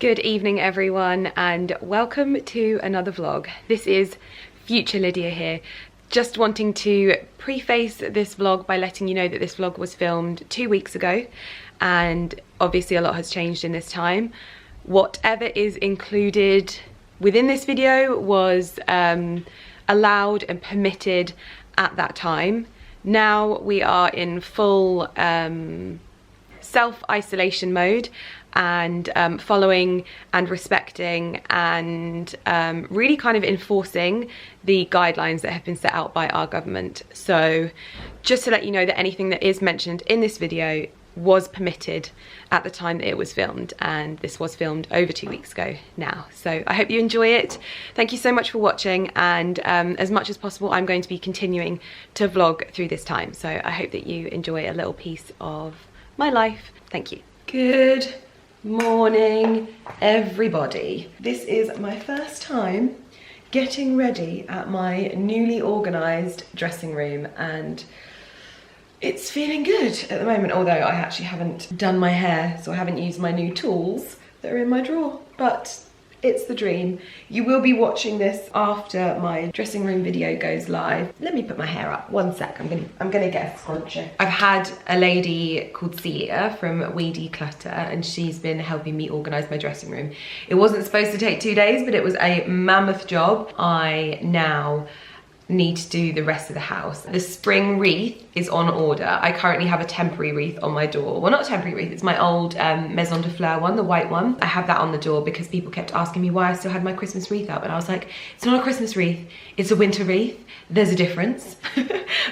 Good evening everyone and welcome to another vlog. This is future Lydia here. Just wanting to preface this vlog by letting you know that this vlog was filmed 2 weeks ago and obviously a lot has changed in this time. Whatever is included within this video was allowed and permitted at that time. Now we are in full self-isolation mode and following and respecting and really kind of enforcing the guidelines that have been set out by our government. So just to let you know that anything that is mentioned in this video was permitted at the time that it was filmed, and this was filmed over 2 weeks ago now. So I hope you enjoy it. Thank you so much for watching, and as much as possible I'm going to be continuing to vlog through this time, so I hope that you enjoy a little piece of my life. Thank you. Good morning everybody. This is my first time getting ready at my newly organised dressing room and it's feeling good at the moment, although I actually haven't done my hair, so I haven't used my new tools that are in my drawer, but it's the dream. You will be watching this after my dressing room video goes live. Let me put my hair up, 1 sec, I'm gonna get a scrunchie. I've had a lady called Celia from We Declutter and she's been helping me organise my dressing room. It wasn't supposed to take 2 days, but it was a mammoth job. I now need to do the rest of the house. The spring wreath is on order. I currently have a temporary wreath on my door. Well, not a temporary wreath, it's my old Maison de Fleur one, the white one. I have that on the door because people kept asking me why I still had my Christmas wreath up, and I was like, it's not a Christmas wreath, it's a winter wreath. There's a difference.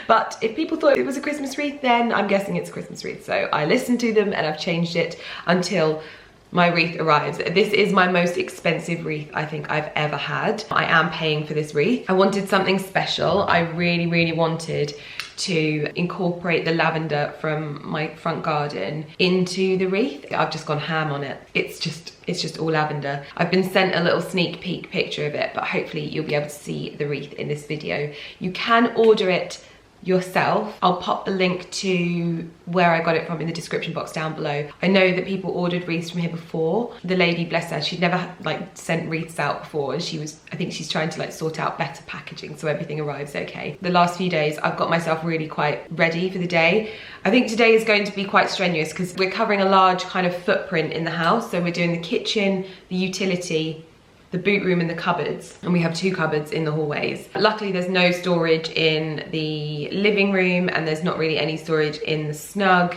But if people thought it was a Christmas wreath, then I'm guessing it's a Christmas wreath. So I listened to them and I've changed it until my wreath arrives. This is my most expensive wreath I think I've ever had. I am paying for this wreath. I wanted something special. I really wanted to incorporate the lavender from my front garden into the wreath. I've just gone ham on it. It's just all lavender. I've been sent a little sneak peek picture of it, but hopefully you'll be able to see the wreath in this video. You can order it yourself. I'll pop the link to where I got it from in the description box down below. I know that people ordered wreaths from here before. The lady, bless her, she'd never like sent wreaths out before, and I think she's trying to like sort out better packaging so everything arrives okay. The last few days I've got myself really quite ready for the day. I think today is going to be quite strenuous because we're covering a large kind of footprint in the house. So we're doing the kitchen, the utility, the boot room and the cupboards, and we have 2 cupboards in the hallways. Luckily there's no storage in the living room and there's not really any storage in the snug,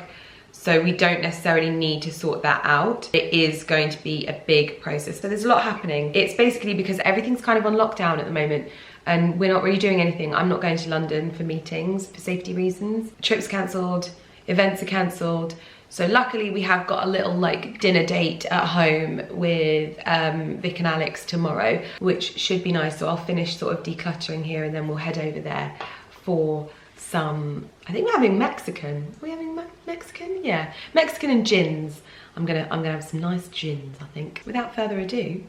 so we don't necessarily need to sort that out. It is going to be a big process, so there's a lot happening. It's basically because everything's kind of on lockdown at the moment and we're not really doing anything. I'm not going to London for meetings for safety reasons. Trips cancelled, events are cancelled. So luckily we have got a little like dinner date at home with Vic and Alex tomorrow, which should be nice. So I'll finish sort of decluttering here and then we'll head over there for some, I think we're having Mexican. Are we having Mexican? Yeah, Mexican and gins. I'm gonna have some nice gins, I think. Without further ado,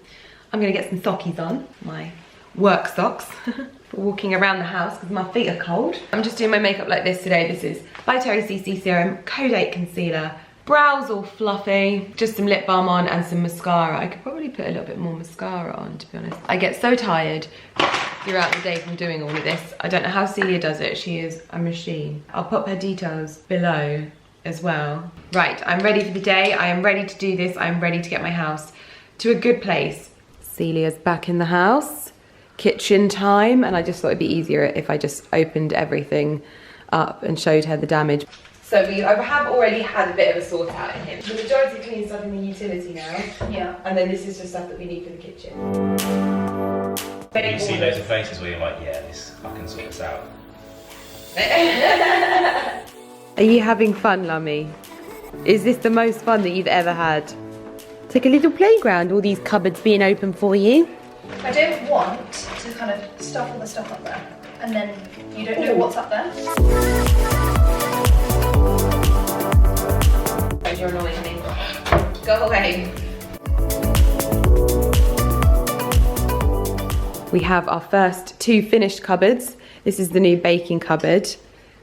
I'm gonna get some sockies on, my work socks, for walking around the house because my feet are cold. I'm just doing my makeup like this today. This is by TOWCESTER Serum, Code 8 concealer, brows all fluffy, just some lip balm on and some mascara. I could probably put a little bit more mascara on, to be honest. I get so tired throughout the day from doing all of this. I don't know how Celia does it. She is a machine. I'll pop her details below as well. Right, I'm ready for the day. I am ready to do this. I'm ready to get my house to a good place. Celia's back in the house. Kitchen time, and I just thought it'd be easier if I just opened everything up and showed her the damage. So I have already had a bit of a sort out in here. The majority of clean stuff in the utility now. Yeah. And then this is just stuff that we need for the kitchen. You see loads of faces where you're like, yeah, I can sort this out. Are you having fun, Lummy? Is this the most fun that you've ever had? It's like a little playground, all these cupboards being open for you. I don't want to kind of stuff all the stuff up there and then you don't know what's up there. You're annoying me. Go away. We have our first 2 finished cupboards. This is the new baking cupboard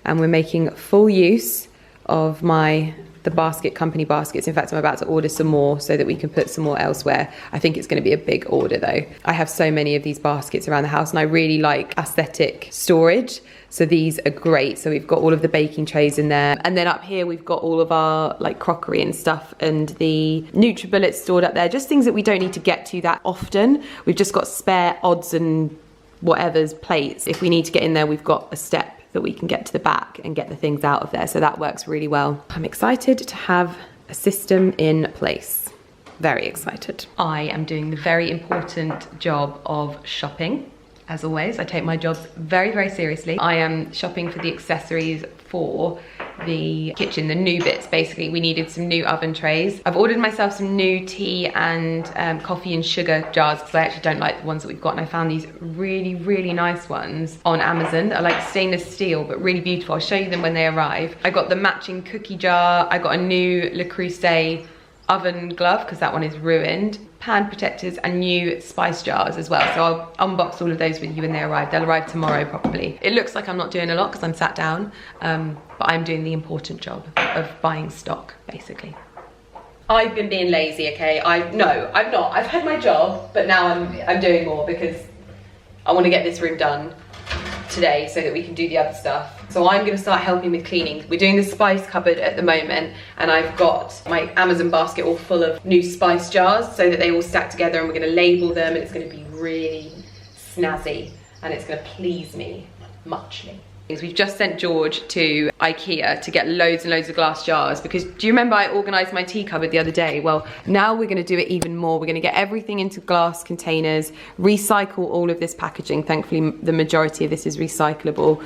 and we're making full use of my the basket company baskets. In fact, I'm about to order some more so that we can put some more elsewhere. I think it's going to be a big order though. I have so many of these baskets around the house and I really like aesthetic storage. So these are great. So we've got all of the baking trays in there. And then up here, we've got all of our like crockery and stuff and the NutriBullets stored up there. Just things that we don't need to get to that often. We've just got spare odds and whatever's plates. If we need to get in there, we've got a step that we can get to the back and get the things out of there. So that works really well. I'm excited to have a system in place. Very excited. I am doing the very important job of shopping. As always, I take my jobs very, very seriously. I am shopping for the accessories for the kitchen, the new bits. Basically, we needed some new oven trays. I've ordered myself some new tea and coffee and sugar jars because I actually don't like the ones that we've got, and I found these really, really nice ones on Amazon. They're like stainless steel, but really beautiful. I'll show you them when they arrive. I got the matching cookie jar. I got a new Le Creuset oven glove because that one is ruined, pan protectors and new spice jars as well. So I'll unbox all of those with you when they arrive. They'll arrive tomorrow probably. It looks like I'm not doing a lot because I'm sat down, but I'm doing the important job of buying stock basically. I've been being lazy, okay? No, I'm not. I've had my job, but now I'm doing more because I want to get this room done today so that we can do the other stuff. So I'm going to start helping with cleaning. We're doing the spice cupboard at the moment and I've got my Amazon basket all full of new spice jars so that they all stack together, and we're going to label them and it's going to be really snazzy and it's going to please me muchly. We've just sent George to IKEA to get loads and loads of glass jars because do you remember I organised my tea cupboard the other day? Well, now we're going to do it even more. We're going to get everything into glass containers, recycle all of this packaging. Thankfully, the majority of this is recyclable.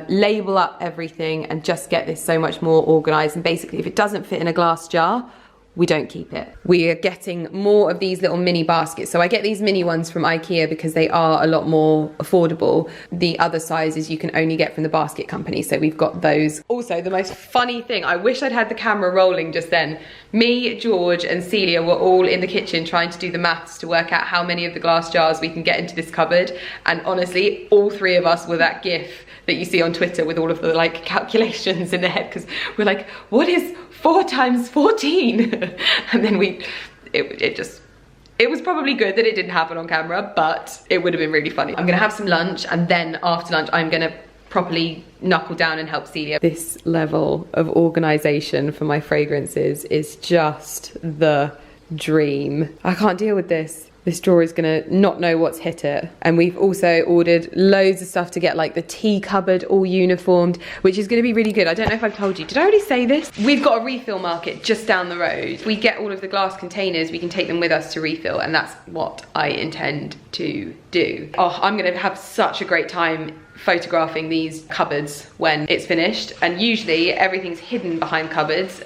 Label up everything and just get this so much more organised. And basically, if it doesn't fit in a glass jar, we don't keep it. We are getting more of these little mini baskets. So I get these mini ones from IKEA because they are a lot more affordable. The other sizes you can only get from the basket company. So we've got those. Also, the most funny thing, I wish I'd had the camera rolling just then. Me, George and Celia were all in the kitchen trying to do the maths to work out how many of the glass jars we can get into this cupboard. And honestly, all three of us were that gif that you see on Twitter with all of the like calculations in their head because we're like, what is 4 times 14? And then it was probably good that it didn't happen on camera, but it would have been really funny. I'm gonna have some lunch and then after lunch I'm gonna properly knuckle down and help Celia. This level of organisation for my fragrances is just the dream. I can't deal with this. This drawer is gonna not know what's hit it. And we've also ordered loads of stuff to get like the tea cupboard all uniformed, which is gonna be really good. I don't know if I've told you. Did I already say this? We've got a refill market just down the road. We get all of the glass containers, we can take them with us to refill, and that's what I intend to do. Oh, I'm gonna have such a great time photographing these cupboards when it's finished. And usually everything's hidden behind cupboards.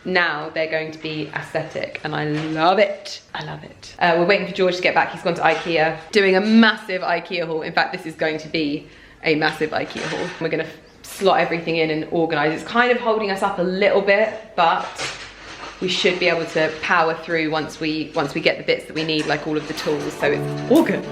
Now they're going to be aesthetic and I love it. I love it. We're waiting for George to get back. He's gone to IKEA, doing a massive IKEA haul. In fact, this is going to be a massive IKEA haul. We're gonna slot everything in and organize. It's kind of holding us up a little bit, but we should be able to power through once we get the bits that we need, like all of the tools, so it's all good.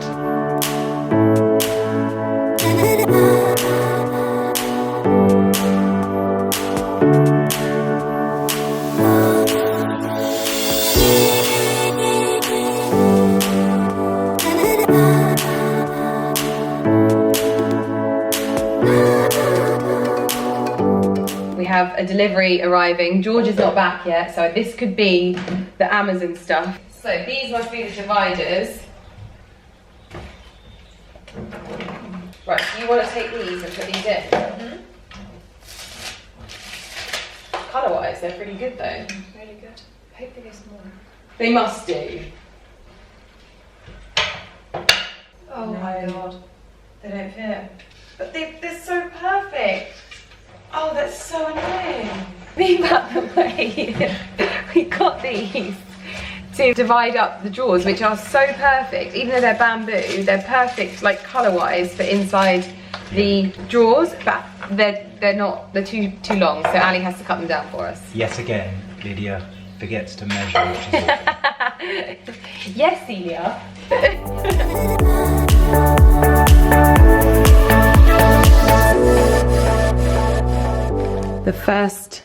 Have a delivery arriving. George is not back yet, so this could be the Amazon stuff. So these must be the dividers. Right, so you want to take these and put these in? Mm-hmm. Colour-wise, they're pretty good though. Really good. I hope they go smaller. They must do. Oh my god. They don't fit. But they're so perfect. Oh, that's so annoying. Being out the way, we got these to divide up the drawers, which are so perfect. Even though they're bamboo, they're perfect, like colour-wise, for inside the drawers, but they're not. They're too long. So Ali has to cut them down for us. Yet again, Lydia forgets to measure, which is awful. Yes, Celia. The first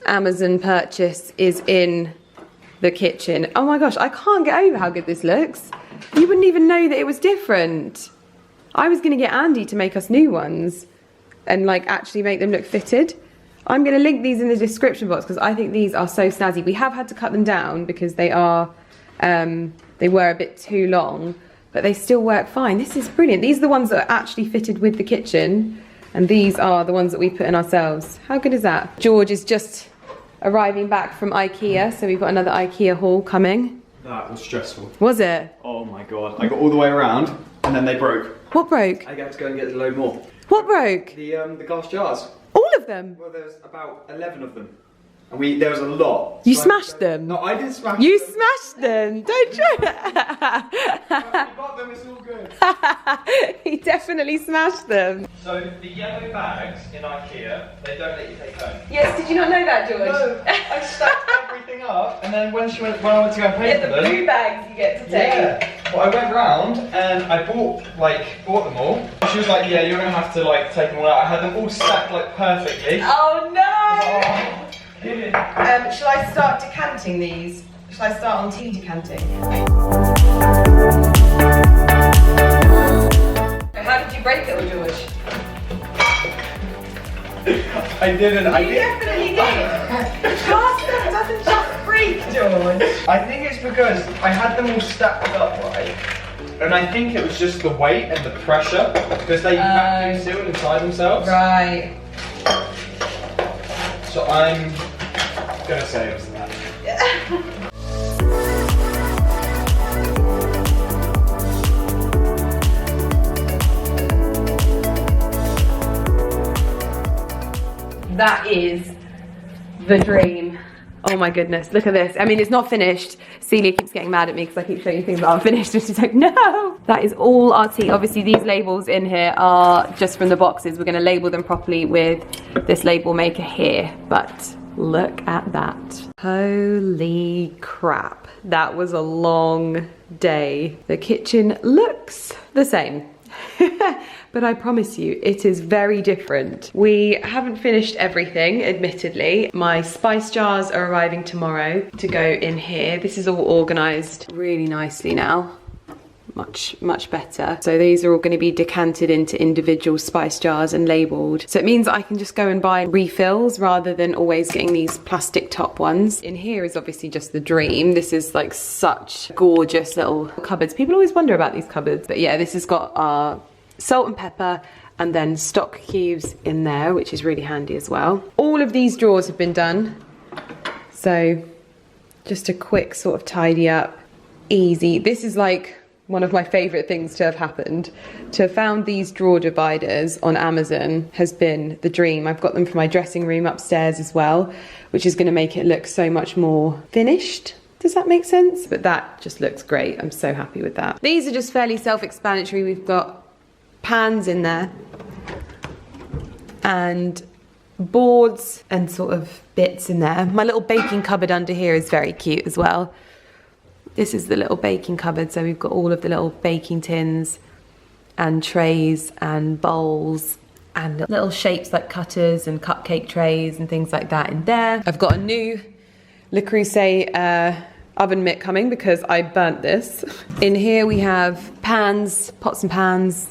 Amazon purchase is in the kitchen. Oh my gosh, I can't get over how good this looks. You wouldn't even know that it was different. I was gonna get Andy to make us new ones and like actually make them look fitted. I'm gonna link these in the description box because I think these are so snazzy. We have had to cut them down because they were a bit too long, but they still work fine. This is brilliant. These are the ones that are actually fitted with the kitchen, and these are the ones that we put in ourselves. How good is that? George is just arriving back from IKEA, so we've got another IKEA haul coming. That was stressful. Was it? Oh my god. I got all the way around and then they broke. What broke? I had to go and get a load more. What broke? The glass jars. All of them? Well, there's about 11 of them. And there was a lot. You So smashed them? No, I didn't smash them. You smashed them, don't you? You got them, it's all good. He definitely smashed them. So the yellow bags in IKEA, they don't let you take home. Yes, did you not know that, George? No, I stacked everything up, and then when I went to go and pay for the them, blue bags you get to take. yeah. Well, I went round and I bought them all. She was like, "Yeah, you're gonna have to like take them all out." I had them all stacked like perfectly. Oh no! Oh. Shall I start decanting these? Shall I start on tea decanting? How did you break it, George? I didn't. You definitely did. Glass stuff doesn't just break, George. I think it's because I had them all stacked up right, and I think it was just the weight and the pressure because they vacuum sealed inside themselves. Right. So I'm gonna say it was that. That is the dream. Oh my goodness, look at this. I mean, it's not finished. Celia keeps getting mad at me because I keep showing you things that aren't finished, and she's like, no! That is all our tea. Obviously, these labels in here are just from the boxes. We're gonna label them properly with this label maker here, but look at that. Holy crap. That was a long day. The kitchen looks the same. But I promise you, it is very different. We haven't finished everything, admittedly. My spice jars are arriving tomorrow to go in here. This is all organized really nicely now. Much better. So these are all going to be decanted into individual spice jars and labeled. So it means that I can just go and buy refills rather than always getting these plastic top ones. In here is obviously just the dream. This is like such gorgeous little cupboards. People always wonder about these cupboards, but yeah, this has got our salt and pepper and then stock cubes in there, which is really handy as well. All of these drawers have been done. So just a quick sort of tidy up, easy. This is like one of my favorite things to have happened. To have found these drawer dividers on Amazon has been the dream. I've got them for my dressing room upstairs as well, which is going to make it look so much more finished. Does that make sense? But that just looks great. I'm so happy with that. These are just fairly self-explanatory. We've got pans in there and boards and sort of bits in there. My little baking cupboard under here is very cute as well. This is the little baking cupboard, so we've got all of the little baking tins and trays and bowls and little shapes like cutters and cupcake trays and things like that in there. I've got a new Le Creuset oven mitt coming because I burnt this. In here we have pans, pots and pans.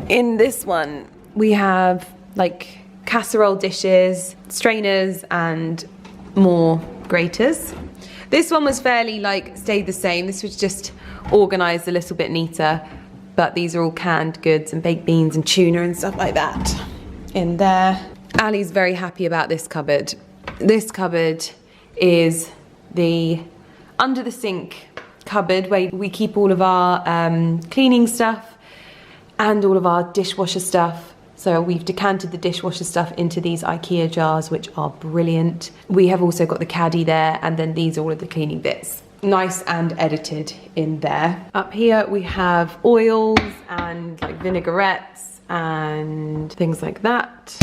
In this one we have like casserole dishes, strainers and more graters. This one was fairly like stayed the same. This was just organized a little bit neater, but these are all canned goods and baked beans and tuna and stuff like that in there. Ali's very happy about this cupboard. This cupboard is the under the sink cupboard where we keep all of our cleaning stuff and all of our dishwasher stuff. So we've decanted the dishwasher stuff into these IKEA jars, which are brilliant. We have also got the caddy there, and then these are all of the cleaning bits. Nice and edited in there. Up here we have oils and like vinaigrettes and things like that.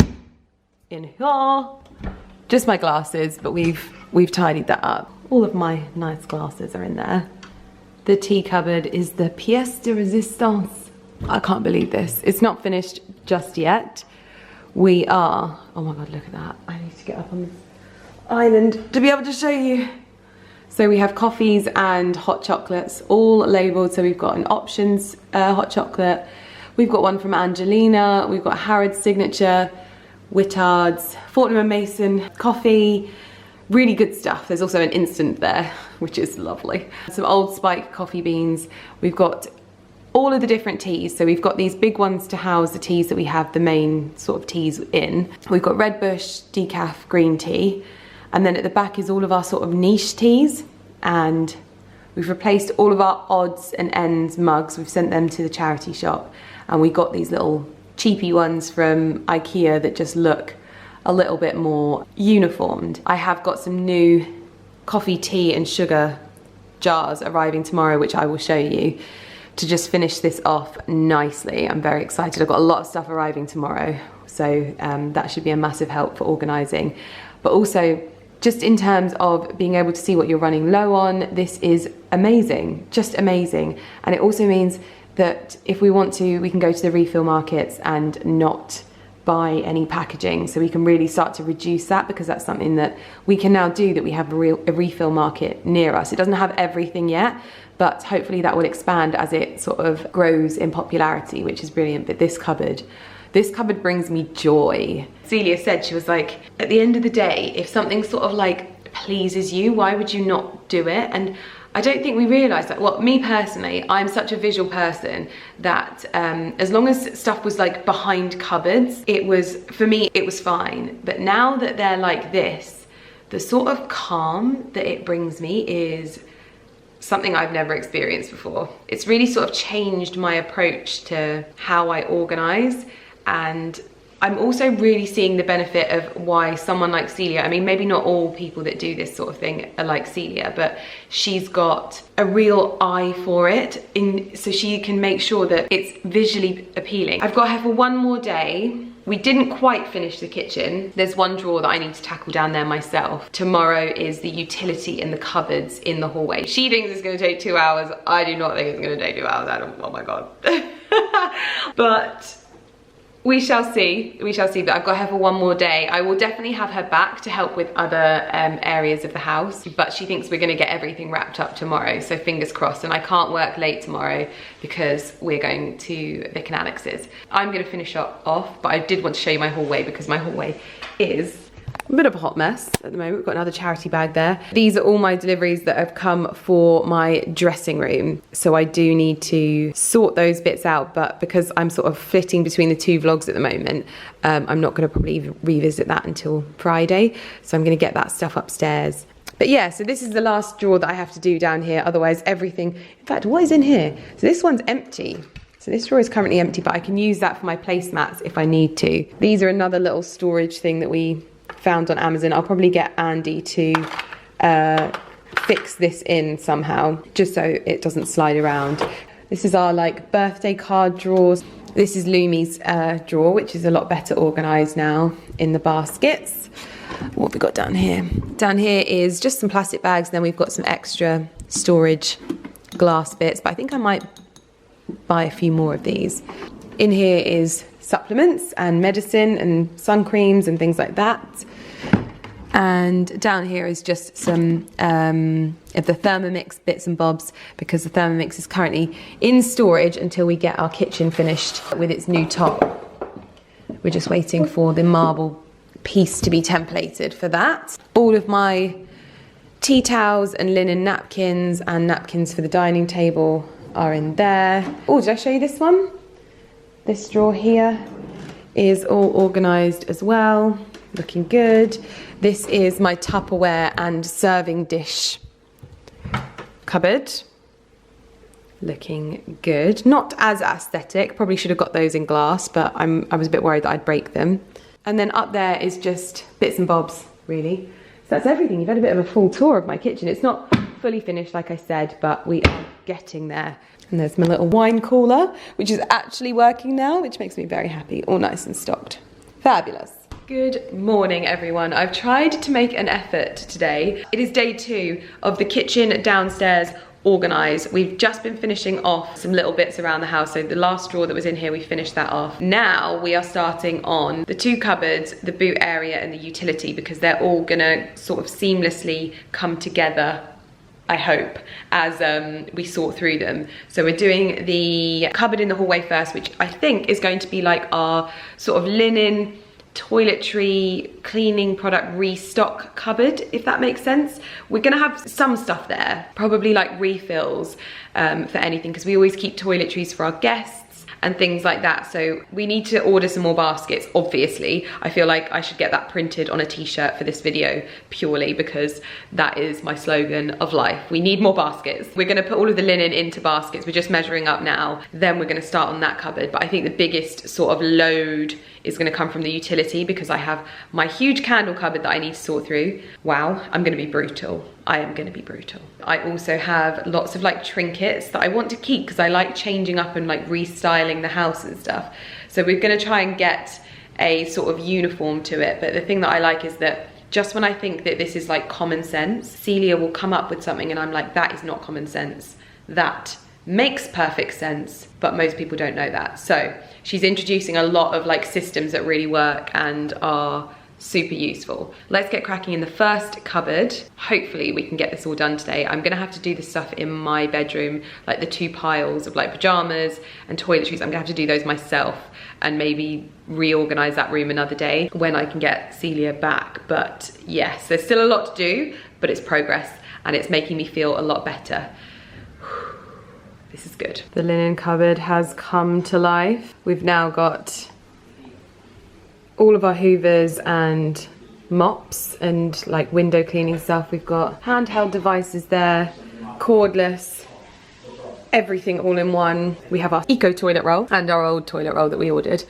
In here, just my glasses, but we've tidied that up. All of my nice glasses are in there. The tea cupboard is the pièce de résistance. I can't believe this. It's not finished just yet. We are, oh my God, look at that. I need to get up on this island to be able to show you. So we have coffees and hot chocolates, all labelled. So we've got an options hot chocolate. We've got one from Angelina. We've got Harrods Signature, Whittard's, Fortnum & Mason coffee. Really good stuff. There's also an instant there, which is lovely. Some Old Spike coffee beans. We've got all of the different teas. So we've got these big ones to house the teas that we have the main sort of teas in. We've got Red Bush decaf green tea. And then at the back is all of our sort of niche teas. And we've replaced all of our odds and ends mugs. We've sent them to the charity shop. And we got these little cheapy ones from IKEA that just look a little bit more uniformed. I have got some new coffee, tea and sugar jars arriving tomorrow, which I will show you to just finish this off nicely. I'm very excited. I've got a lot of stuff arriving tomorrow, so that should be a massive help for organising. But also, just in terms of being able to see what you're running low on, this is amazing, just amazing. And it also means that if we want to, we can go to the refill markets and not buy any packaging, so we can really start to reduce that, because that's something that we can now do, that we have a refill market near us. It doesn't have everything yet, but hopefully that will expand as it sort of grows in popularity, which is brilliant. But this cupboard brings me joy. Celia said, she was like, at the end of the day, if something sort of like pleases you, why would you not do it? And I don't think we realise that. Well, me personally, I'm such a visual person that as long as stuff was like behind cupboards, it was, for me, it was fine. But now that they're like this, the sort of calm that it brings me is something I've never experienced before. It's really sort of changed my approach to how I organise. And I'm also really seeing the benefit of why someone like Celia, I mean, maybe not all people that do this sort of thing are like Celia, but she's got a real eye for it, so she can make sure that it's visually appealing. I've got her for one more day. We didn't quite finish the kitchen. There's one drawer that I need to tackle down there myself. Tomorrow is the utility in the cupboards in the hallway. She thinks it's gonna take 2 hours. I do not think it's gonna take 2 hours. Oh my God. But we shall see, but I've got her for one more day. I will definitely have her back to help with other areas of the house, but she thinks we're gonna get everything wrapped up tomorrow, so fingers crossed. And I can't work late tomorrow because we're going to Vic and Alex's. I'm gonna finish off, but I did want to show you my hallway, because my hallway is a bit of a hot mess at the moment. We've got another charity bag there. These are all my deliveries that have come for my dressing room. So I do need to sort those bits out, but because I'm sort of flitting between the two vlogs at the moment, I'm not gonna probably revisit that until Friday. So I'm gonna get that stuff upstairs. But yeah, so this is the last drawer that I have to do down here. Otherwise everything, in fact, what is in here? So this one's empty. So this drawer is currently empty, but I can use that for my placemats if I need to. These are another little storage thing that we found on Amazon. I'll probably get Andy to fix this in somehow, just so it doesn't slide around. This is our like birthday card drawers. This is Lumi's drawer, which is a lot better organised now in the baskets. What have we got down here? Down here is just some plastic bags, then we've got some extra storage glass bits, but I think I might buy a few more of these. In here is supplements and medicine and sun creams and things like that. And down here is just some of the Thermomix bits and bobs, because the Thermomix is currently in storage until we get our kitchen finished with its new top. We're just waiting for the marble piece to be templated for that. All of my tea towels and linen napkins and napkins for the dining table are in there. Oh, did I show you this one? This drawer here is all organised as well, looking good. This is my Tupperware and serving dish cupboard, looking good. Not as aesthetic, probably should have got those in glass, but I was a bit worried that I'd break them. And then up there is just bits and bobs, really. So that's everything. You've had a bit of a full tour of my kitchen. It's not fully finished, like I said, but we are getting there. And there's my little wine cooler, which is actually working now, which makes me very happy. All nice and stocked. Fabulous. Good morning, everyone. I've tried to make an effort today. It is day 2 of the kitchen downstairs organise. We've just been finishing off some little bits around the house. So the last drawer that was in here, we finished that off. Now we are starting on the 2 cupboards, the boot area and the utility, because they're all gonna sort of seamlessly come together, I hope, as we sort through them. So we're doing the cupboard in the hallway first, which I think is going to be like our sort of linen, toiletry, cleaning product restock cupboard, if that makes sense. We're gonna have some stuff there, probably like refills for anything, because we always keep toiletries for our guests and things like that. So we need to order some more baskets, obviously. I feel like I should get that printed on a t-shirt for this video, purely because that is my slogan of life. We need more baskets. We're gonna put all of the linen into baskets. We're just measuring up now. Then we're gonna start on that cupboard. But I think the biggest sort of load is gonna come from the utility, because I have my huge candle cupboard that I need to sort through. Wow, I'm gonna be brutal. I am gonna be brutal. I also have lots of like trinkets that I want to keep because I like changing up and like restyling the house and stuff. So we're gonna try and get a sort of uniform to it. But the thing that I like is that just when I think that this is like common sense, Celia will come up with something and I'm like, that is not common sense. That makes perfect sense, but most people don't know that. So she's introducing a lot of like systems that really work and are super useful. Let's get cracking in the first cupboard. Hopefully we can get this all done today. I'm gonna have to do the stuff in my bedroom, like the 2 piles of like pajamas and toiletries. I'm gonna have to do those myself and maybe reorganize that room another day when I can get Celia back. But yes, there's still a lot to do, but it's progress and it's making me feel a lot better. This is good. The linen cupboard has come to life. We've now got all of our hoovers and mops and like window cleaning stuff. We've got handheld devices there, cordless, everything all in one. We have our eco toilet roll and our old toilet roll that we ordered.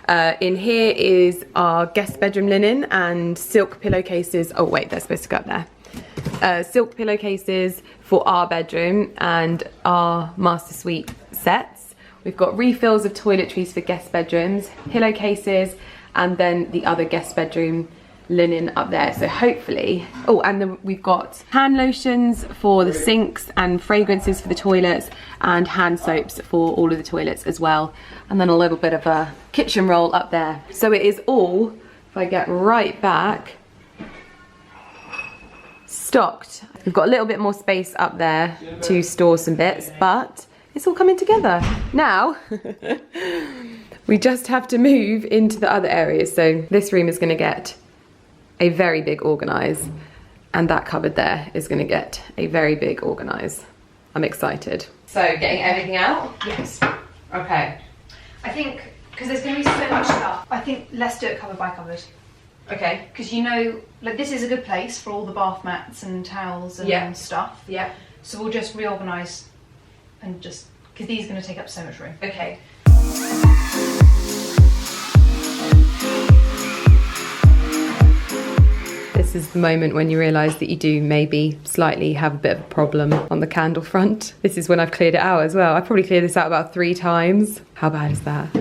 In here is our guest bedroom linen and silk pillowcases. Oh wait, they're supposed to go up there. Silk pillowcases for our bedroom and our master suite sets. We've got refills of toiletries for guest bedrooms, pillowcases, and then the other guest bedroom linen up there. So hopefully, oh, and then we've got hand lotions for the sinks and fragrances for the toilets and hand soaps for all of the toilets as well. And then a little bit of a kitchen roll up there. So it is all, if I get right back, stocked. We've got a little bit more space up there to store some bits, but it's all coming together. Now, we just have to move into the other areas. So this room is gonna get a very big organise, and that cupboard there is gonna get a very big organise. I'm excited. So getting everything out? Yes. Okay. I think, because there's going to be so much stuff, I think let's do it cupboard by cupboard. Okay. Because you know, like this is a good place for all the bath mats and towels and stuff. Yeah. So we'll just reorganise and just, because these are going to take up so much room. Okay. This is the moment when you realise that you do maybe slightly have a bit of a problem on the candle front. This is when I've cleared it out as well. I've probably cleared this out about 3 times. How bad is that?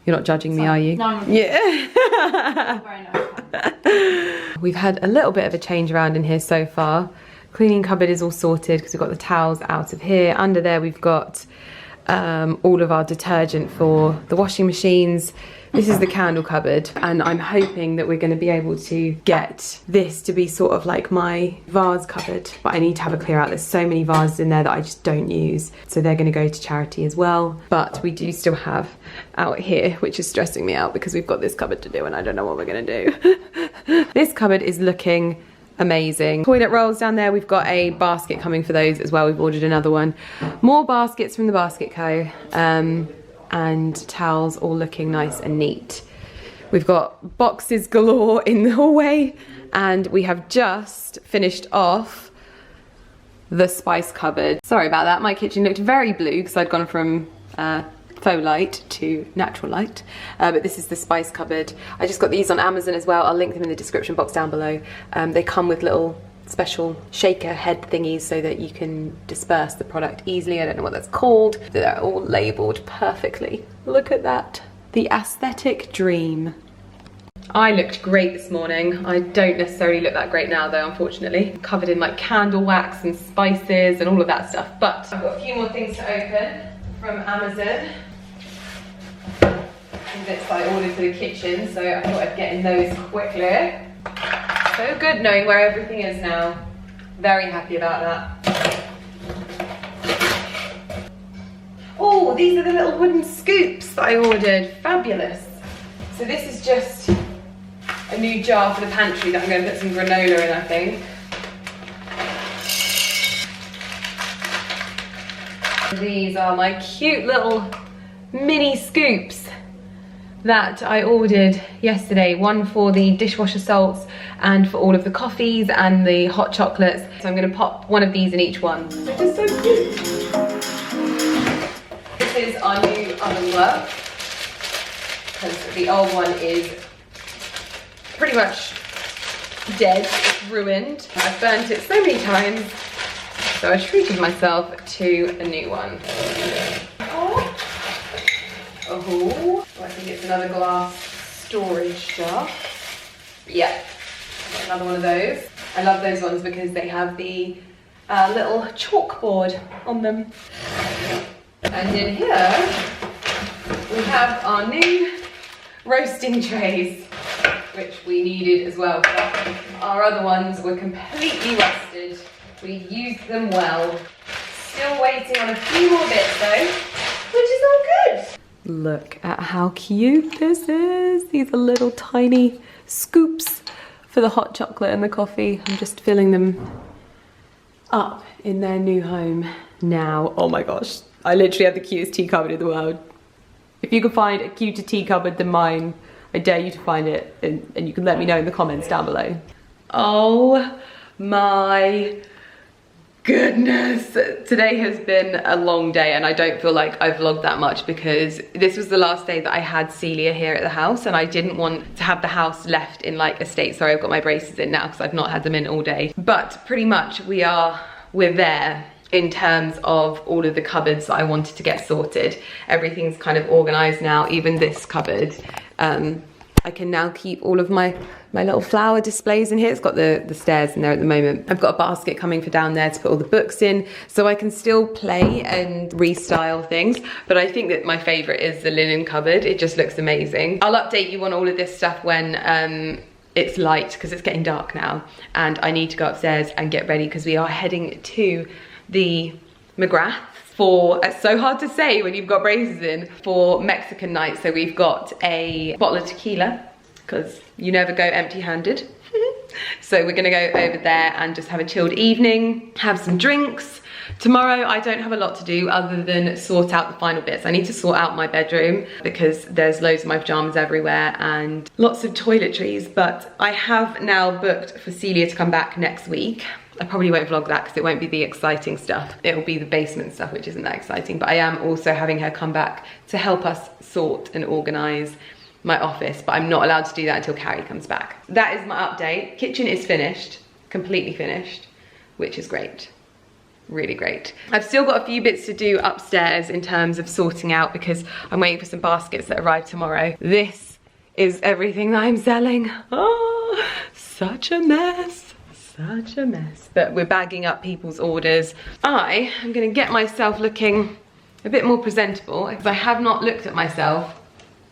You're not judging me, are you? No, I'm not. Yeah. Very nice. We've had a little bit of a change around in here so far. Cleaning cupboard is all sorted because we've got the towels out of here. Under there we've got all of our detergent for the washing machines. This is the candle cupboard, and I'm hoping that we're going to be able to get this to be sort of like my vase cupboard. But I need to have a clear out. There's so many vases in there that I just don't use. So they're going to go to charity as well. But we do still have out here, which is stressing me out because we've got this cupboard to do and I don't know what we're going to do. This cupboard is looking amazing. Toilet rolls down there. We've got a basket coming for those as well. We've ordered another one. More baskets from the Basket Co. And towels all looking nice and neat. We've got boxes galore in the hallway, and we have just finished off the spice cupboard. Sorry about that, my kitchen looked very blue because I'd gone from faux light to natural light, but this is the spice cupboard. I just got these on Amazon as well. I'll link them in the description box down below. They come with little special shaker head thingies so that you can disperse the product easily. I don't know what that's called. They're all labelled perfectly. Look at that. The aesthetic dream. I looked great this morning. I don't necessarily look that great now though, unfortunately. Covered in like candle wax and spices and all of that stuff. But I've got a few more things to open from Amazon. Some bits that I ordered for the kitchen, so I thought I'd get in those quickly. So good knowing where everything is now. Very happy about that. Oh, these are the little wooden scoops that I ordered. Fabulous. So this is just a new jar for the pantry that I'm going to put some granola in, I think. These are my cute little mini scoops that I ordered yesterday. One for the dishwasher salts and for all of the coffees and the hot chocolates. So I'm going to pop one of these in each one. Which is so cute. This is our new oven glove, because the old one is pretty much dead, it's ruined. I've burnt it so many times, so I treated myself to a new one. Oh, I think it's another glass storage jar. Yeah, another one of those. I love those ones because they have the little chalkboard on them. And in here, we have our new roasting trays, which we needed as well. Our other ones were completely rusted. We used them well. Still waiting on a few more bits though, which is all good. Look at how cute this is. These are little tiny scoops for the hot chocolate and the coffee. I'm just filling them up in their new home now. Oh my gosh, I literally have the cutest tea cupboard in the world. If you can find a cuter tea cupboard than mine, I dare you to find it, and you can let me know in the comments down below. Oh my goodness, today has been a long day and I don't feel like I've vlogged that much because this was the last day that I had Celia here at the house, and I didn't want to have the house left in like a state. Sorry, I've got my braces in now because I've not had them in all day, but pretty much we're there in terms of all of the cupboards that I wanted to get sorted. Everything's kind of organized now, even this cupboard. I can now keep all of my little flower displays in here. It's got the stairs in there at the moment. I've got a basket coming for down there to put all the books in, so I can still play and restyle things. But I think that my favorite is the linen cupboard. It just looks amazing. I'll update you on all of this stuff when it's light, because it's getting dark now and I need to go upstairs and get ready because we are heading to the McGrath for, it's so hard to say when you've got braces in, for Mexican night. So we've got a bottle of tequila because you never go empty-handed. So we're gonna go over there and just have a chilled evening, have some drinks. Tomorrow I don't have a lot to do other than sort out the final bits. I need to sort out my bedroom because there's loads of my pajamas everywhere and lots of toiletries, but I have now booked for Celia to come back next week. I probably won't vlog that because it won't be the exciting stuff. It'll be the basement stuff, which isn't that exciting, but I am also having her come back to help us sort and organize my office, but I'm not allowed to do that until Carrie comes back. That is my update. Kitchen is finished, completely finished, which is great. Really great. I've still got a few bits to do upstairs in terms of sorting out because I'm waiting for some baskets that arrive tomorrow. This is everything that I'm selling. Oh, such a mess. Such a mess. But we're bagging up people's orders. I am gonna get myself looking a bit more presentable because I have not looked at myself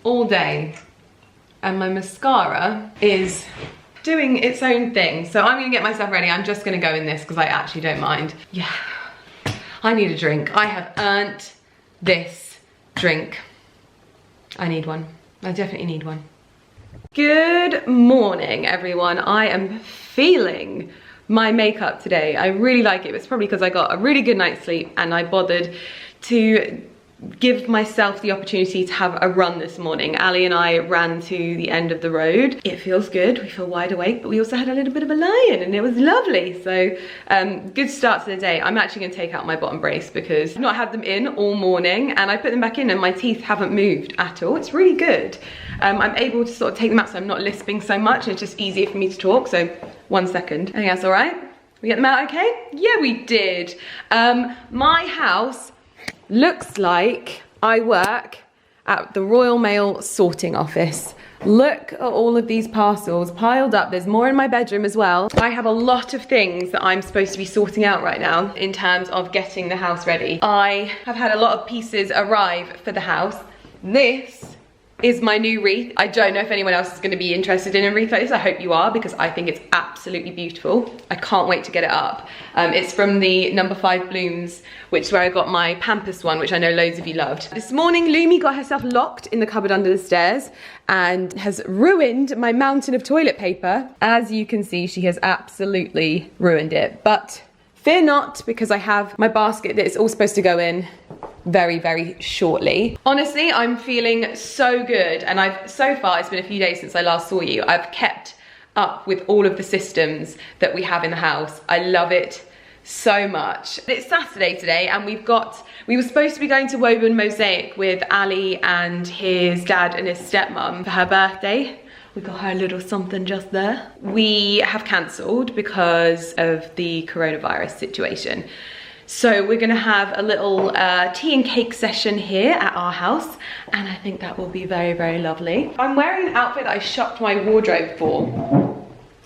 all day and my mascara is doing its own thing. So I'm gonna get myself ready. I'm just gonna go in this because I actually don't mind. Yeah, I need a drink. I have earned this drink. I need one. I definitely need one. Good morning, everyone. I am feeling my makeup today. I really like it. It's probably because I got a really good night's sleep and I bothered to give myself the opportunity to have a run this morning. Ali and I ran to the end of the road. It feels good, we feel wide awake, but we also had a little bit of a lie-in and it was lovely. So good start to the day. I'm actually gonna take out my bottom brace because I've not had them in all morning and I put them back in and my teeth haven't moved at all. It's really good. I'm able to sort of take them out so I'm not lisping so much and it's just easier for me to talk. So 1 second. I think that's all right. We get them out okay? Yeah, we did. My house looks like I work at the Royal Mail sorting office. Look at all of these parcels piled up. There's more in my bedroom as well. I have a lot of things that I'm supposed to be sorting out right now in terms of getting the house ready. I have had a lot of pieces arrive for the house. This is my new wreath. I don't know if anyone else is going to be interested in a wreath like this. I hope you are, because I think it's absolutely beautiful. I can't wait to get it up. It's from the No. 5 Blooms, which is where I got my Pampas one, which I know loads of you loved. This morning, Lumi got herself locked in the cupboard under the stairs and has ruined my mountain of toilet paper. As you can see, she has absolutely ruined it. But fear not, because I have my basket that it's all supposed to go in very, very shortly. Honestly, I'm feeling so good, and so far, it's been a few days since I last saw you, I've kept up with all of the systems that we have in the house. I love it so much. It's Saturday today, and we were supposed to be going to Woburn Mosaic with Ali and his dad and his stepmom for her birthday. We got her a little something just there. We have cancelled because of the coronavirus situation. So we're gonna have a little tea and cake session here at our house, and I think that will be very, very lovely. I'm wearing an outfit that I shopped my wardrobe for.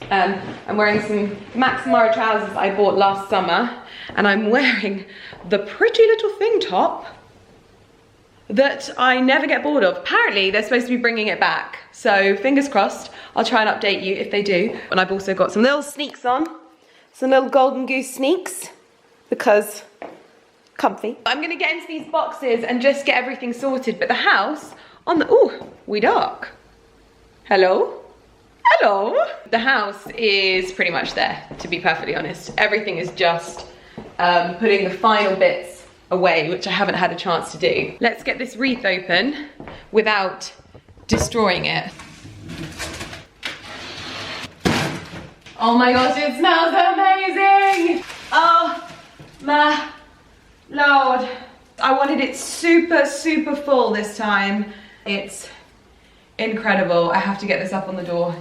I'm wearing some Max Mara trousers I bought last summer, and I'm wearing the pretty little thing top that I never get bored of. Apparently they're supposed to be bringing it back, so fingers crossed. I'll try and update you if they do. And I've also got some little sneaks on, some little golden goose sneaks, because comfy. I'm gonna get into these boxes and just get everything sorted, but the house on the, ooh, we dark. Hello? Hello? The house is pretty much there, to be perfectly honest. Everything is just putting the final bits away, which I haven't had a chance to do. Let's get this wreath open without destroying it. Oh my gosh, it smells amazing! Oh my Lord. I wanted it super, super full this time. It's incredible. I have to get this up on the door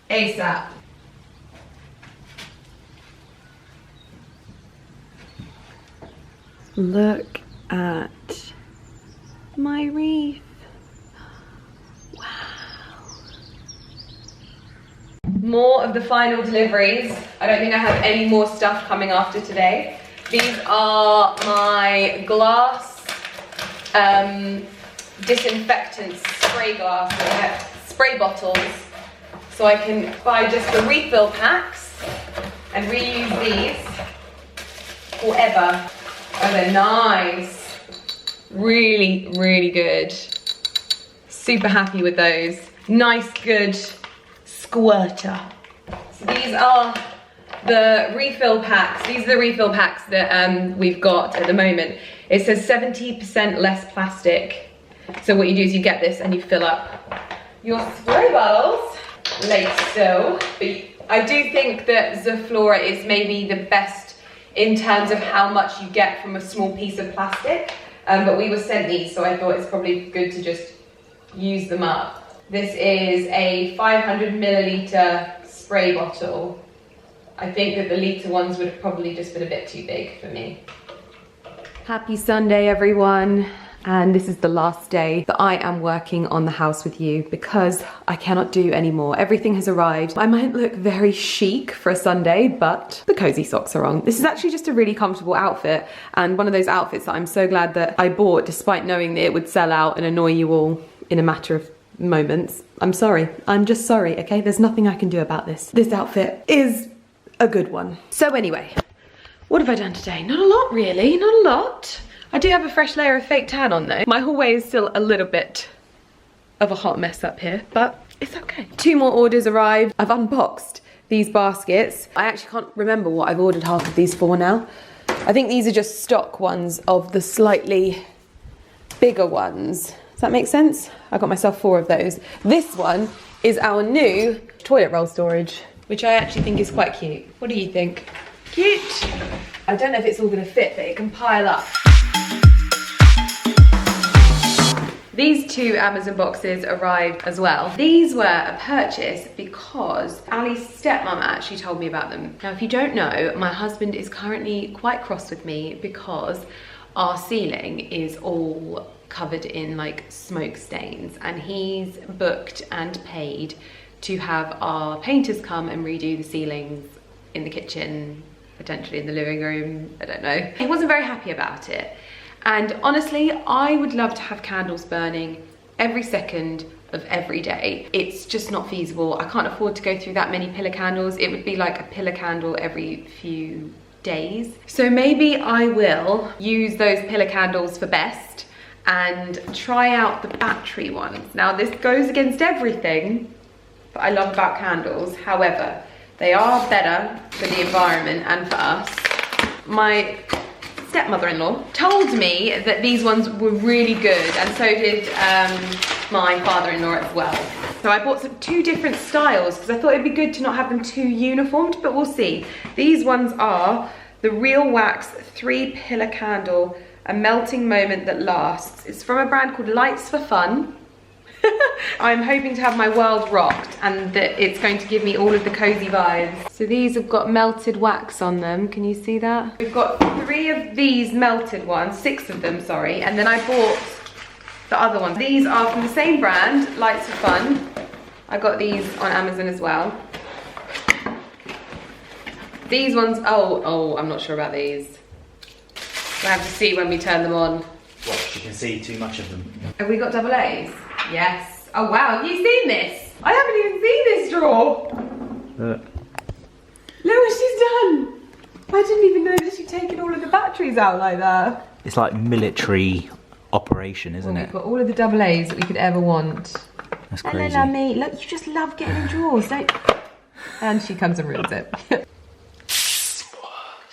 ASAP. Look at my wreath. Wow. More of the final deliveries. I don't think I have any more stuff coming after today. These are my glass disinfectant spray bottles. So I can buy just the refill packs and reuse these forever. Oh, they're nice. Really, really good. Super happy with those. Nice, good squirter. So these are the refill packs. These are the refill packs that we've got at the moment. It says 70% less plastic. So what you do is you get this and you fill up your spray bottles like so. But I do think that Zoflora is maybe the best in terms of how much you get from a small piece of plastic. But we were sent these, so I thought it's probably good to just use them up. This is a 500 milliliter spray bottle. I think that the litre ones would have probably just been a bit too big for me. Happy Sunday, everyone. And this is the last day that I am working on the house with you because I cannot do anymore. Everything has arrived. I might look very chic for a Sunday, but the cozy socks are on. This is actually just a really comfortable outfit, and one of those outfits that I'm so glad that I bought despite knowing that it would sell out and annoy you all in a matter of moments. I'm sorry. I'm just sorry, okay? There's nothing I can do about this. This outfit is a good one. So anyway, what have I done today? Not a lot, really. Not a lot. I do have a fresh layer of fake tan on though. My hallway is still a little bit of a hot mess up here, but it's okay. 2 more orders arrived. I've unboxed these baskets. I actually can't remember what I've ordered half of these for now. I think these are just stock ones of the slightly bigger ones. Does that make sense? I got myself 4 of those. This one is our new toilet roll storage, which I actually think is quite cute. What do you think? Cute. I don't know if it's all gonna fit, but it can pile up. These 2 Amazon boxes arrived as well. These were a purchase because Ali's stepmom actually told me about them. Now, if you don't know, my husband is currently quite cross with me because our ceiling is all covered in like smoke stains, and he's booked and paid to have our painters come and redo the ceilings in the kitchen, potentially in the living room, I don't know. He wasn't very happy about it. And honestly, I would love to have candles burning every second of every day. It's just not feasible. I can't afford to go through that many pillar candles. It would be like a pillar candle every few days. So maybe I will use those pillar candles for best and try out the battery ones. Now this goes against everything that I love about candles. However, they are better for the environment and for us. My stepmother-in-law told me that these ones were really good, and so did my father-in-law as well. So I bought two different styles because I thought it'd be good to not have them too uniformed, but we'll see. These ones are the Real Wax 3 pillar candle, a melting moment that lasts. It's from a brand called Lights for Fun. I'm hoping to have my world rocked and that it's going to give me all of the cozy vibes. So these have got melted wax on them. Can you see that? We've got 3 of these melted ones, 6 of them, sorry. And then I bought the other ones. These are from the same brand, Lights for Fun. I got these on Amazon as well. These ones, oh, I'm not sure about these. We'll have to see when we turn them on. What, you can see too much of them. Have we got double A's? Yes. Oh wow, have you seen this? I haven't even seen this drawer. Look what she's done. I didn't even know that she'd taken all of the batteries out like that. It's like military operation, isn't it? We've got all of the double A's that we could ever want. That's crazy. Hello, me. Look, you just love getting in drawers, don't you? And she comes and ruins it.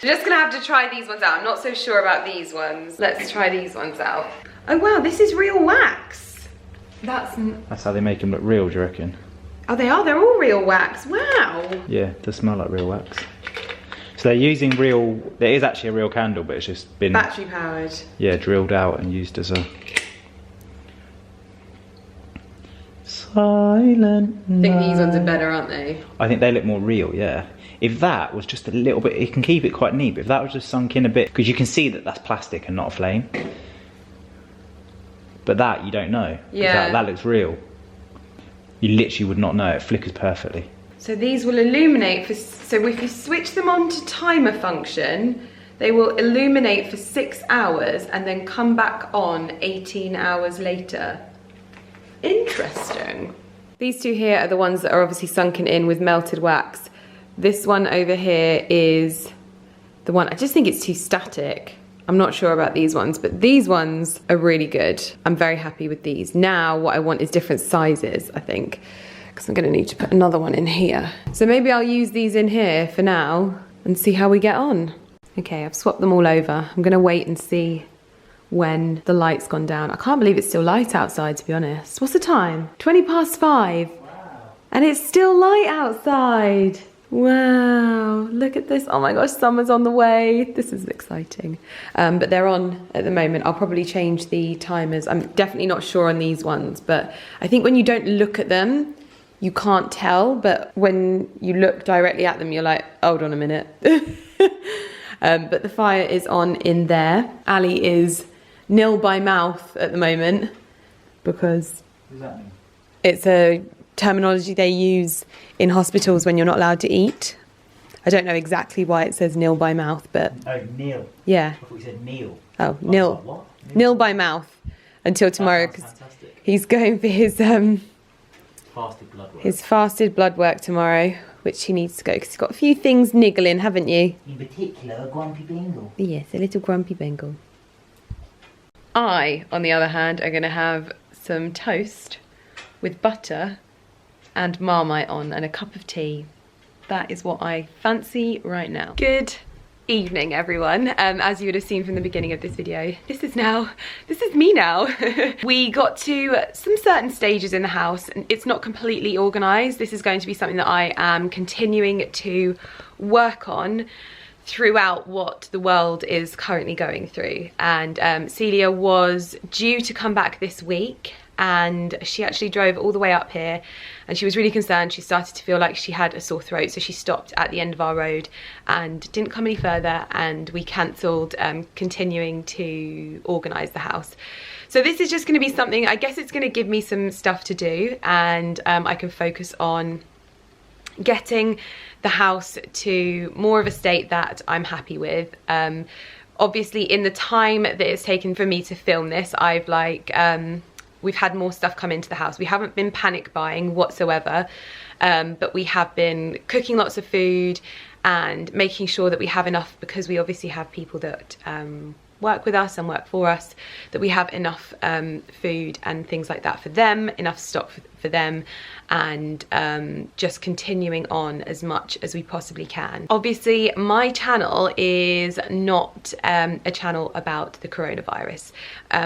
We're just gonna have to try these ones out. I'm not so sure about these ones. Let's try these ones out. Oh wow, this is real wax. That's how they make them look real, do you reckon? Oh, they are. They're all real wax. Wow. Yeah, it does smell like real wax. So they're using real, there is actually a real candle, but it's just been battery powered. Yeah, drilled out and used as a silent I think these ones are better, aren't they? I think they look more real, yeah. If that was just a little bit, it can keep it quite neat, but if that was just sunk in a bit, because you can see that that's plastic and not a flame. But that, you don't know. Yeah. That looks real. You literally would not know, it flickers perfectly. So these will illuminate, so if you switch them on to timer function, they will illuminate for 6 hours and then come back on 18 hours later. Interesting. These two here are the ones that are obviously sunken in with melted wax. This one over here is the one, I just think it's too static. I'm not sure about these ones, but these ones are really good. I'm very happy with these. Now what I want is different sizes, I think, because I'm gonna need to put another one in here. So maybe I'll use these in here for now and see how we get on. Okay, I've swapped them all over. I'm gonna wait and see when the light's gone down. I can't believe it's still light outside, to be honest. What's the time? 5:20. Wow. And it's still light outside. Wow, look at this. Oh my gosh, summer's on the way. This is exciting. But they're on at the moment. I'll probably change the timers. I'm definitely not sure on these ones, but I think when you don't look at them, you can't tell. But when you look directly at them, you're like, hold on a minute. But the fire is on in there. Ali is nil by mouth at the moment because What does that mean? it's a terminology they use in hospitals when you're not allowed to eat. I don't know exactly why it says nil by mouth, but Oh, Neil. yeah. I thought you said Neil. Oh, nil. What? Nil by mouth until tomorrow because Fantastic. he's going for his Fasted blood work. his fasted blood work tomorrow, which he needs to go because he's got a few things niggling, haven't you? In particular, a grumpy Bengal. Yes, a little grumpy Bengal. I, on the other hand, are going to have some toast with butter and Marmite on and a cup of tea. That is what I fancy right now. Good evening, everyone. As you would have seen from the beginning of this video, this is me now. We got to some certain stages in the house and it's not completely organised. This is going to be something that I am continuing to work on throughout what the world is currently going through. And Celia was due to come back this week and she actually drove all the way up here, and she was really concerned. She started to feel like she had a sore throat, so she stopped at the end of our road and didn't come any further, and we cancelled continuing to organise the house. So this is just going to be something, I guess it's going to give me some stuff to do, and I can focus on getting the house to more of a state that I'm happy with. Obviously in the time that it's taken for me to film this, I've we've had more stuff come into the house. We haven't been panic buying whatsoever, but we have been cooking lots of food and making sure that we have enough, because we obviously have people that work with us and work for us, that we have enough food and things like that for them, enough stock for them, and just continuing on as much as we possibly can. Obviously my channel is not a channel about the coronavirus.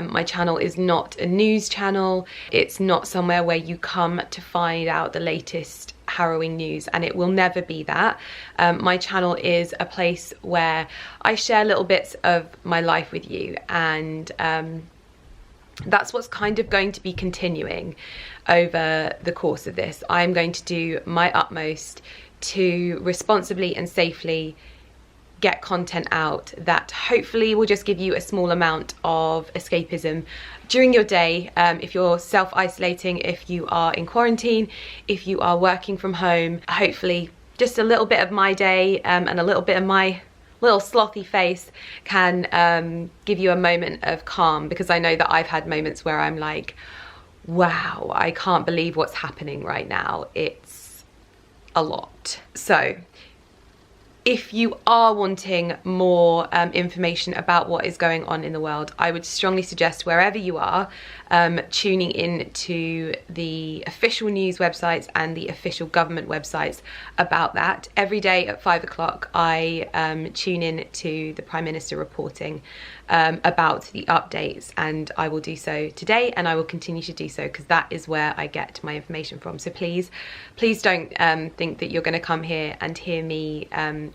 My channel is not a news channel. It's not somewhere where you come to find out the latest harrowing news, and it will never be that. My channel is a place where I share little bits of my life with you, and that's what's kind of going to be continuing over the course of this. I'm going to do my utmost to responsibly and safely get content out that hopefully will just give you a small amount of escapism during your day, if you're self-isolating, if you are in quarantine, if you are working from home. Hopefully just a little bit of my day and a little bit of my little slothy face can give you a moment of calm, because I know that I've had moments where I'm like, wow, I can't believe what's happening right now. It's a lot. So if you are wanting more information about what is going on in the world, I would strongly suggest, wherever you are, tuning in to the official news websites and the official government websites about that. Every day at 5 o'clock I tune in to the Prime Minister reporting about the updates, and I will do so today, and I will continue to do so, because that is where I get my information from. So please don't think that you're going to come here and hear me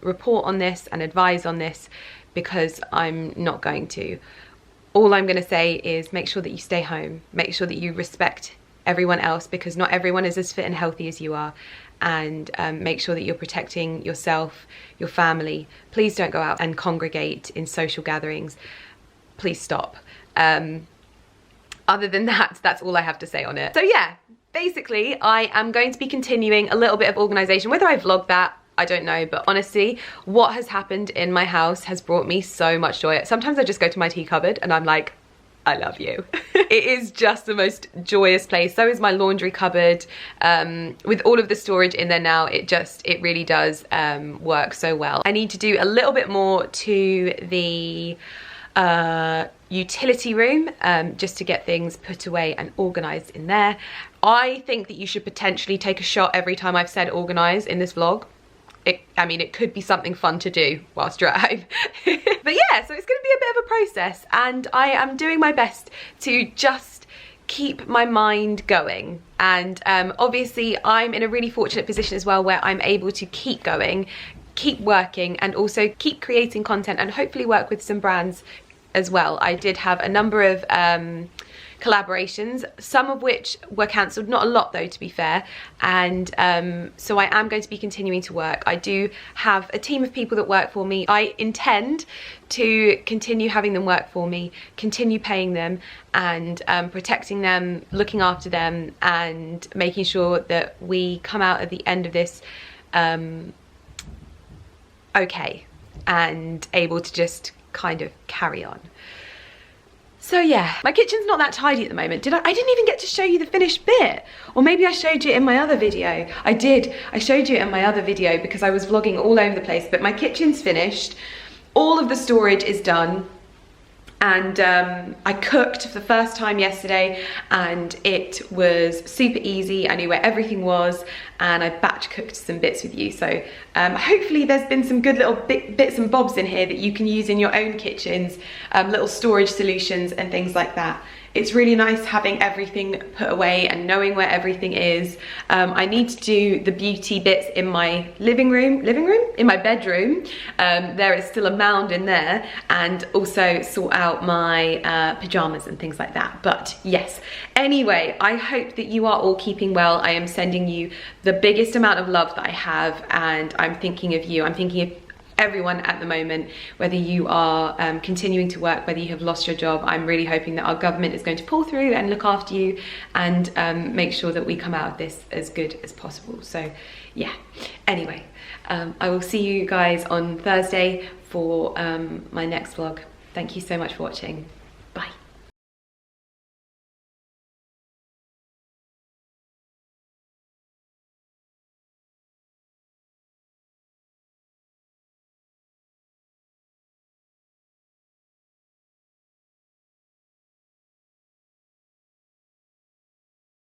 report on this and advise on this, because I'm not going to. All I'm going to say is make sure that you stay home, make sure that you respect everyone else, because not everyone is as fit and healthy as you are, and make sure that you're protecting yourself, your family. Please don't go out and congregate in social gatherings. Please stop. Other than that, that's all I have to say on it. So yeah, basically I am going to be continuing a little bit of organisation. Whether I vlog that, I don't know, but honestly, what has happened in my house has brought me so much joy. Sometimes I just go to my tea cupboard and I'm like, I love you. It is just the most joyous place. So is my laundry cupboard. With all of the storage in there now, it really does work so well. I need to do a little bit more to the utility room, just to get things put away and organised in there. I think that you should potentially take a shot every time I've said organise in this vlog. I mean, it could be something fun to do whilst you're at home. But yeah, so it's going to be a bit of a process, and I am doing my best to just keep my mind going. And obviously I'm in a really fortunate position as well, where I'm able to keep going, keep working, and also keep creating content, and hopefully work with some brands as well. I did have a number of collaborations, some of which were cancelled, not a lot though, to be fair, and so I am going to be continuing to work. I do have a team of people that work for me. I intend to continue having them work for me, continue paying them, and protecting them, looking after them, and making sure that we come out at the end of this okay, and able to just kind of carry on. So yeah, my kitchen's not that tidy at the moment. I didn't even get to show you the finished bit. Or maybe I showed you in my other video. I did. I showed you in my other video because I was vlogging all over the place. But my kitchen's finished. All of the storage is done. And I cooked for the first time yesterday, and it was super easy. I knew where everything was, and I batch cooked some bits with you. So hopefully there's been some good little bits and bobs in here that you can use in your own kitchens, little storage solutions and things like that. It's really nice having everything put away and knowing where everything is. I need to do the beauty bits in my living room, in my bedroom. There is still a mound in there, and also sort out my pajamas and things like that. But yes, anyway, I hope that you are all keeping well. I am sending you the biggest amount of love that I have, and I'm thinking of you. I'm thinking of everyone at the moment, whether you are continuing to work, whether you have lost your job. I'm really hoping that our government is going to pull through and look after you and make sure that we come out of this as good as possible. So yeah, anyway, I will see you guys on Thursday for my next vlog. Thank you so much for watching.